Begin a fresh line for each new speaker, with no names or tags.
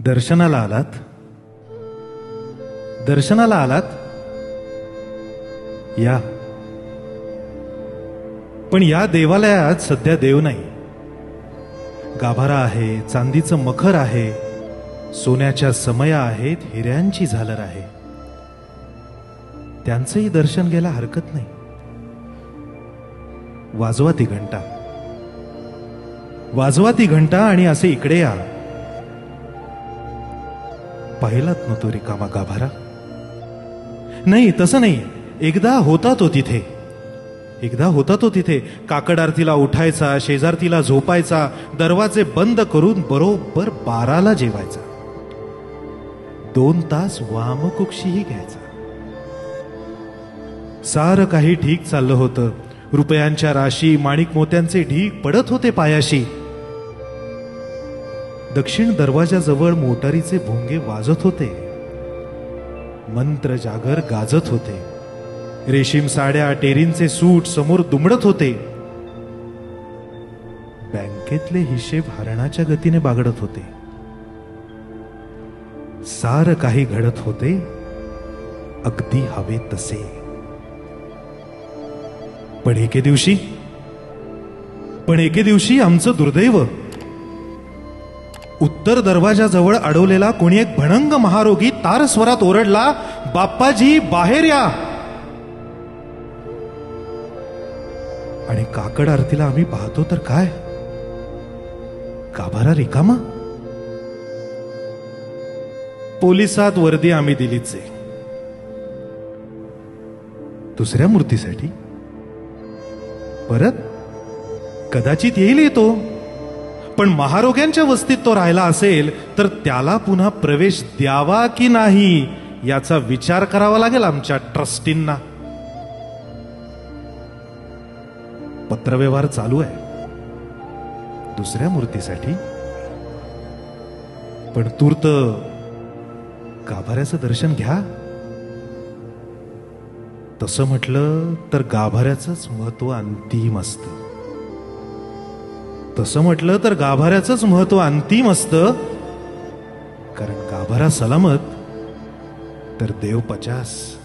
दर्शनाला आलात? दर्शनाला आलात? या. पण या देवालयात सध्या देव नाही. गाभारा आहे, चांदीचं मखर आहे, सोन्याच्या समया आहेत, हिऱ्यांची झालर आहे. त्यांचंही दर्शन घ्यायला हरकत नाही. वाजवा ती घंटा, वाजवा ती घंटा आणि असे इकडे या. पाहिलात ना तो रिकामा गाभारा? नाही, तसं नाही. एकदा होता तो तिथे, एकदा होता तो तिथे. काकड आरतीला उठायचा, शेजारतीला झोपायचा, दरवाजे बंद करून बरोबर 12ला जेवायचा. 2 तास वामकुक्षीही घ्यायचा. सारं काही ठीक चाललं होतं. रुपयांच्या राशी, माणिक मोत्यांचे ढीग पडत होते पायाशी. दक्षिण दरवाजाजवळ मोटारीचे भोंगे वाजत होते. मंत्र जागर गाजत होते. रेशीम साड्या, टेरींचे सूट समोर दुमडत होते. बँकेतले हिशेब हरणाच्या गतीने बागडत होते. सारं काही घडत होते अगदी हवे तसे. पण एके दिवशी आमचं दुर्दैव. उत्तर दरवाजाजवळ अडवलेला कोणी एक भणंग महारोगी तारस्वरात ओरडला, बाप्पाजी बाहेर या. आणि काकड आरतीला आम्ही पाहतो तर काय, गाभारा रिकामा. पोलिसात वर्दी आम्ही दिलीच आहे. दुसऱ्या मूर्तीसाठी परत कदाचित येईल येतो. पण महारोग्यांच्या वस्तीत तो राहिला असेल तर त्याला पुन्हा प्रवेश द्यावा की नाही याचा विचार करावा लागेल आमच्या ट्रस्टींना. पत्रव्यवहार चालू आहे दुसऱ्या मूर्तीसाठी. पण तूर्त गाभाऱ्याचं दर्शन घ्या. तसं म्हटलं तर गाभाऱ्याचंच महत्व अंतिम असतं. तसं म्हटलं तर गाभाऱ्याचंच महत्व अंतिम असतं. कारण गाभारा सलामत तर देव 50.